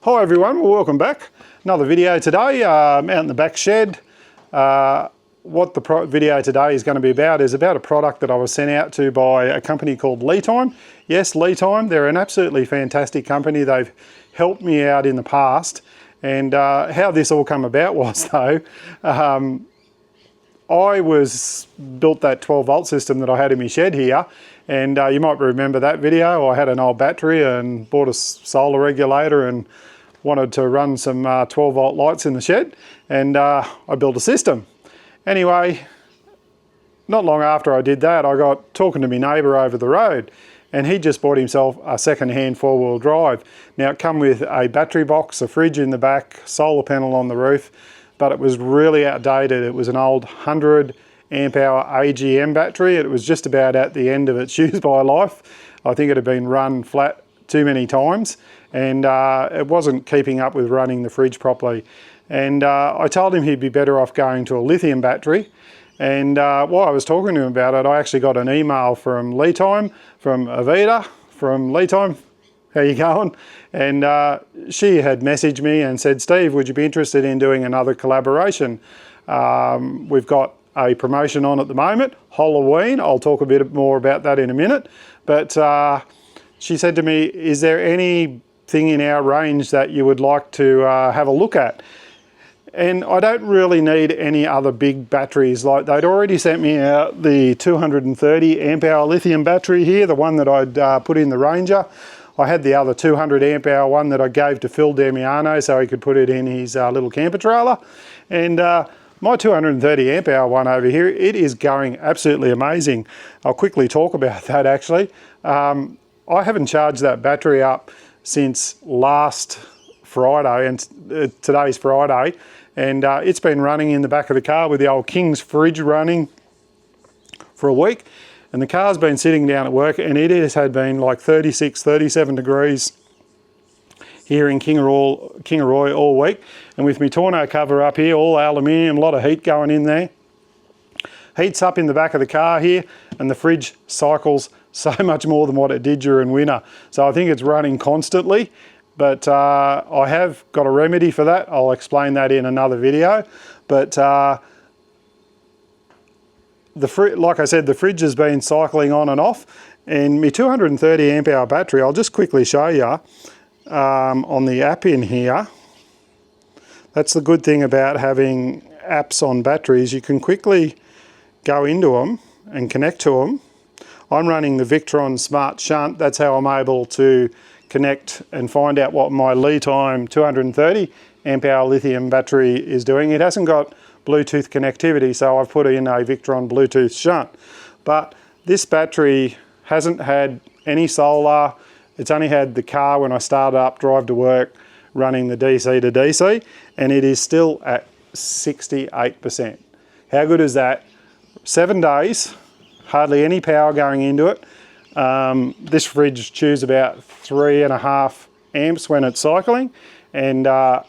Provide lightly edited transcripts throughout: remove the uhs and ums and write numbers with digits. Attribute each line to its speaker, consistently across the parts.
Speaker 1: Hi everyone, well, welcome back. Another video today, out in the back shed. What the video today is going to be about is about a product that I was sent out to by a company called Litime. Yes, Litime, they're an absolutely fantastic company. They've helped me out in the past. And how this all come about was though, I built that 12 volt system that I had in my shed here, and you might remember that video. I had an old battery and bought a solar regulator and wanted to run some 12 volt lights in the shed, and I built a system. Anyway, not long after I did that, I got talking to my neighbour over the road, and he just bought himself a second-hand four-wheel drive. Now it come with a battery box, a fridge in the back, solar panel on the roof, but it was really outdated. It was an old 100 amp hour AGM battery. It was just about at the end of its use by life. I think it had been run flat too many times, and it wasn't keeping up with running the fridge properly. And I told him he'd be better off going to a lithium battery. And while I was talking to him about it, I actually got an email from Litime, from Avita, from Litime. How you going? And she had messaged me and said, Steve, would you be interested in doing another collaboration? We've got a promotion on at the moment, Halloween. I'll talk a bit more about that in a minute. But she said to me, is there anything in our range that you would like to have a look at? And I don't really need any other big batteries. Like, they'd already sent me out the 230 amp hour lithium battery here, the one that I'd put in the Ranger. I had the other 200 amp hour one that I gave to Phil Damiano so he could put it in his little camper trailer. And my 230 amp hour one over here, it is going absolutely amazing. I'll quickly talk about that actually. I haven't charged that battery up since last Friday, and today's Friday, and it's been running in the back of the car with the old King's fridge running for a week. And the car's been sitting down at work, and it had been like 36, 37 degrees here in Kingaroy all week. And with my tonneau cover up here, all aluminium, a lot of heat going in there. Heats up in the back of the car here, and the fridge cycles so much more than what it did during winter. So I think it's running constantly, but I have got a remedy for that. I'll explain that in another video. But like I said, the fridge has been cycling on and off, and my 230 amp hour battery, I'll just quickly show you on the app in here. That's the good thing about having apps on batteries. You can quickly go into them and connect to them. I'm running the Victron Smart Shunt. That's how I'm able to connect and find out what my Litime 230 amp hour lithium battery is doing. It hasn't got Bluetooth connectivity, so I've put in a Victron Bluetooth shunt. But this battery hasn't had any solar. It's only had the car when I started up, drive to work, running the DC to DC, and it is still at 68%. How good is that? 7 days, hardly any power going into it. This fridge chews about 3.5 amps when it's cycling, and that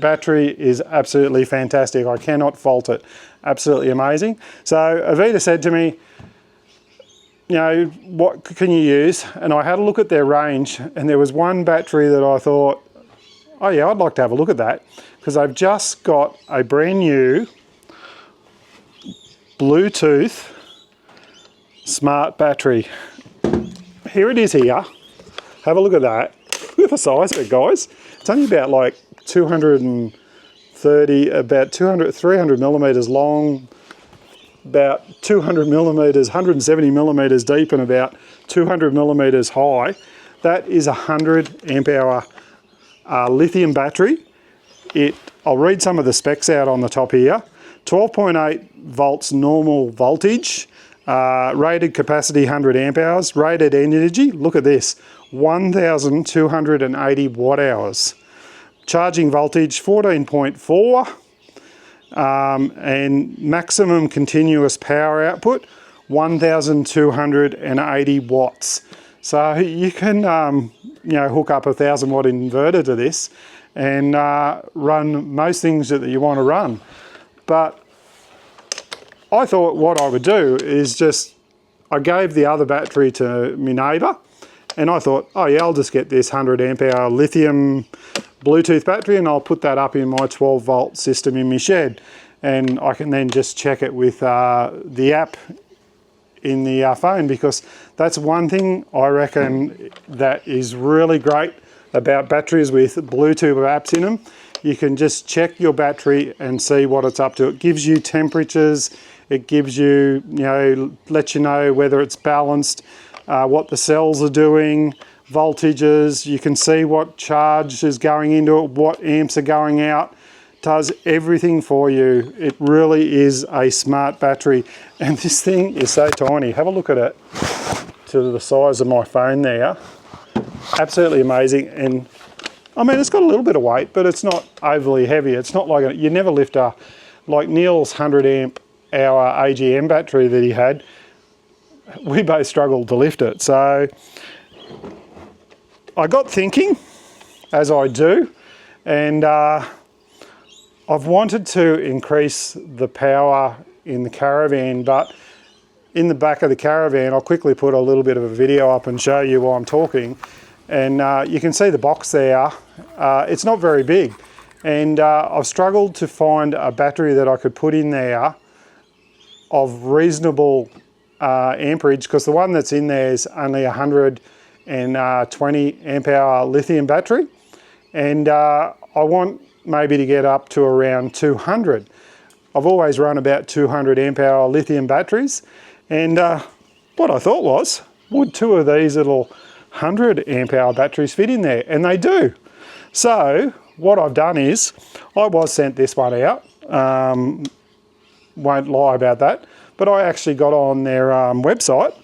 Speaker 1: battery is absolutely fantastic. I cannot fault it. Absolutely amazing. So Avita said to me, you know, what can you use? And I had a look at their range, and there was one battery that I thought, oh yeah, I'd like to have a look at that, because I've just got a brand new Bluetooth smart battery. Here it is here. Have a look at that. Look at the size of it, guys. It's only about like 300 millimeters long, about 200 millimeters, 170 millimeters deep, and about 200 millimeters high. That is a 100 amp hour lithium battery. I'll read some of the specs out on the top here. 12.8 volts normal voltage, rated capacity 100 amp hours, rated energy, look at this, 1,280 watt hours. Charging voltage 14.4, and maximum continuous power output 1,280 watts. So you can hook up a 1,000 watt inverter to this and run most things that you want to run. But I thought what I would do is I gave the other battery to my neighbour, And I thought, oh yeah, I'll just get this 100 amp hour lithium Bluetooth battery and I'll put that up in my 12 volt system in my shed. And I can then just check it with the app in the phone, because that's one thing I reckon that is really great about batteries with Bluetooth apps in them. You can just check your battery and see what it's up to. It gives you temperatures, it gives you, lets you know whether it's balanced, what the cells are doing, voltages. You can see what charge is going into it, what amps are going out. Does everything for you. It really is a smart battery, and this thing is so tiny. Have a look at it to the size of my phone there. Absolutely amazing. And I mean, it's got a little bit of weight, but it's not overly heavy. It's not like you never lift like Neil's 100 amp hour AGM battery that he had. We both struggled to lift it. So I got thinking, as I do, and I've wanted to increase the power in the caravan, but in the back of the caravan, I'll quickly put a little bit of a video up and show you while I'm talking. And you can see the box there. It's not very big. And I've struggled to find a battery that I could put in there of reasonable amperage, because the one that's in there is only 120 amp hour lithium battery. And I want maybe to get up to around 200. I've always run about 200 amp hour lithium batteries, and what I thought was, would two of these little 100 amp hour batteries fit in there? And they do. So what I've done is, I was sent this one out, won't lie about that, but I actually got on their website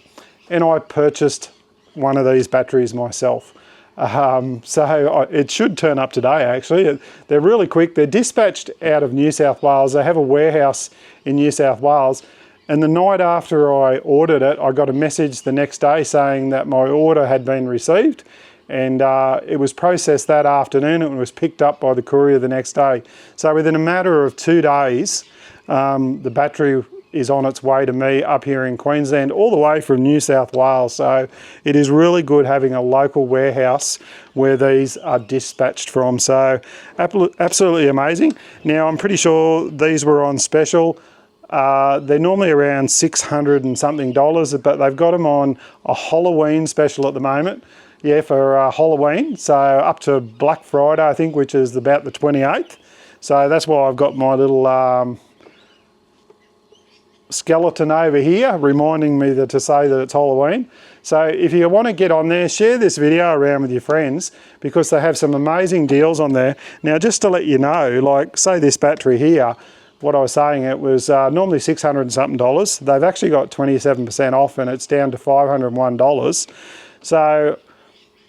Speaker 1: and I purchased one of these batteries myself. So it should turn up today, actually. They're really quick. They're dispatched out of New South Wales. They have a warehouse in New South Wales. And the night after I ordered it, I got a message the next day saying that my order had been received. And it was processed that afternoon and it was picked up by the courier the next day. So within a matter of 2 days, the battery is on its way to me up here in Queensland, all the way from New South Wales. So it is really good having a local warehouse where these are dispatched from. So absolutely amazing. Now I'm pretty sure these were on special. They're normally around $600 and something, but they've got them on a Halloween special at the moment. Yeah, for Halloween. So up to Black Friday, I think, which is about the 28th. So that's why I've got my little skeleton over here reminding me to say that it's Halloween. So if you want to get on there, share this video around with your friends, because they have some amazing deals on there. Now, just to let you know, like say this battery here, what I was saying, it was normally $600 and something. They've actually got 27% off and it's down to $501. So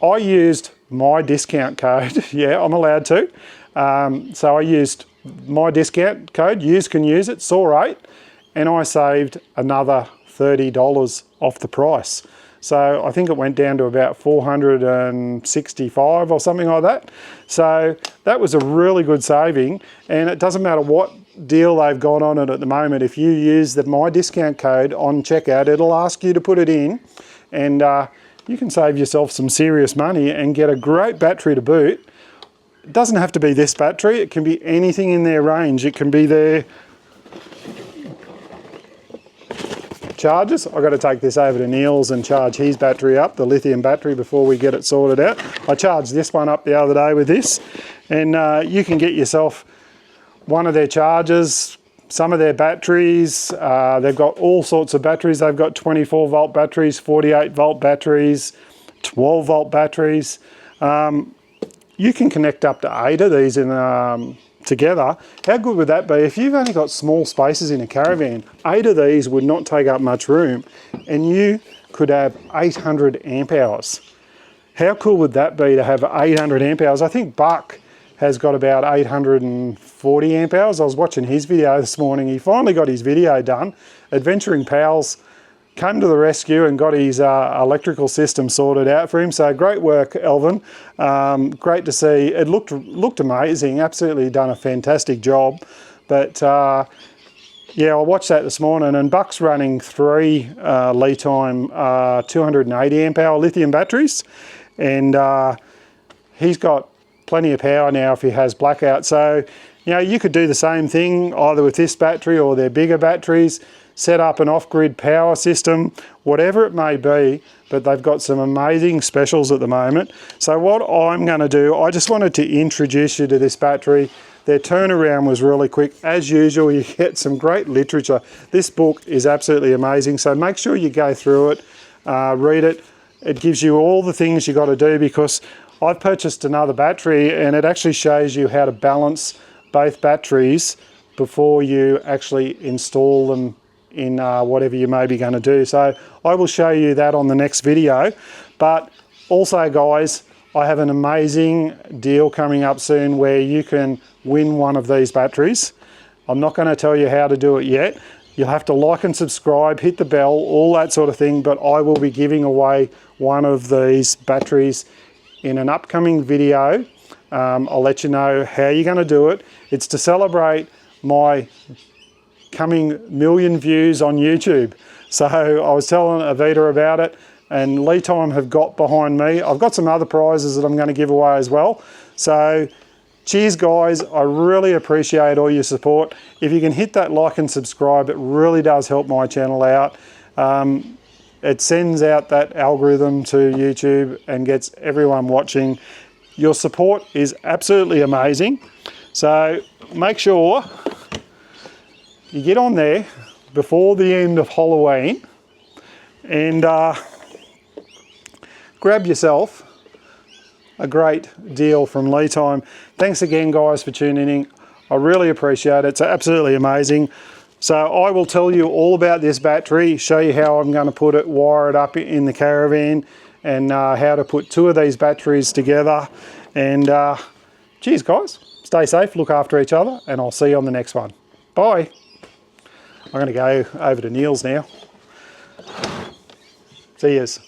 Speaker 1: I used my discount code. Yeah, I'm allowed to. So I used my discount code, yous can use it, SAW8, and I saved another $30 off the price. So I think it went down to about 465 or something like that. So that was a really good saving, and it doesn't matter what deal they've got on it at the moment. If you use my discount code on checkout, it'll ask you to put it in, and you can save yourself some serious money and get a great battery to boot. It doesn't have to be this battery, it can be anything in their range. It can be their chargers. I've got to take this over to Neil's and charge his battery up, the lithium battery, before we get it sorted out. I charged this one up the other day with this, and you can get yourself one of their chargers, some of their batteries. They've got all sorts of batteries. They've got 24 volt batteries, 48 volt batteries, 12 volt batteries. You can connect up to 8 of these in together. How good would that be? If you've only got small spaces in a caravan, 8 of these would not take up much room, and you could have 800 amp hours. How cool would that be to have 800 amp hours? I think Buck has got about 840 amp hours. I was watching his video this morning. He finally got his video done. Adventuring Pals came to the rescue and got his electrical system sorted out for him. So great work, Elvin. Great to see. It looked amazing. Absolutely done a fantastic job. But Yeah, I watched that this morning, and Buck's running 3 Litime 280 amp hour lithium batteries, and he's got plenty of power now if he has blackout. So, you know, you could do the same thing either with this battery or their bigger batteries, set up an off-grid power system, whatever it may be, but they've got some amazing specials at the moment. So what I'm going to do, I just wanted to introduce you to this battery. Their turnaround was really quick. As usual, you get some great literature. This book is absolutely amazing, so make sure you go through it, read it. It gives you all the things you got to do, because I've purchased another battery and it actually shows you how to balance both batteries before you actually install them in whatever you may be going to do. So I will show you that on the next video. But also, guys, I have an amazing deal coming up soon where you can win one of these batteries. I'm not going to tell you how to do it yet. You'll have to like and subscribe, hit the bell, all that sort of thing, but I will be giving away one of these batteries in an upcoming video. I'll let you know how you're going to do it. It's to celebrate my coming 1 million views on YouTube. So I was telling Avita about it, and Litime have got behind me. I've got some other prizes that I'm going to give away as well. So cheers, guys. I really appreciate all your support. If you can hit that like and subscribe, it really does help my channel out. It sends out that algorithm to YouTube and gets everyone watching. Your support is absolutely amazing. So make sure you get on there before the end of Halloween and grab yourself a great deal from Litime. Thanks again, guys, for tuning in. I really appreciate it. It's absolutely amazing. So I will tell you all about this battery, show you how I'm going to put it, wire it up in the caravan, and how to put 2 of these batteries together. And cheers, guys. Stay safe, look after each other, and I'll see you on the next one. Bye. I'm going to go over to Neil's now. See yous.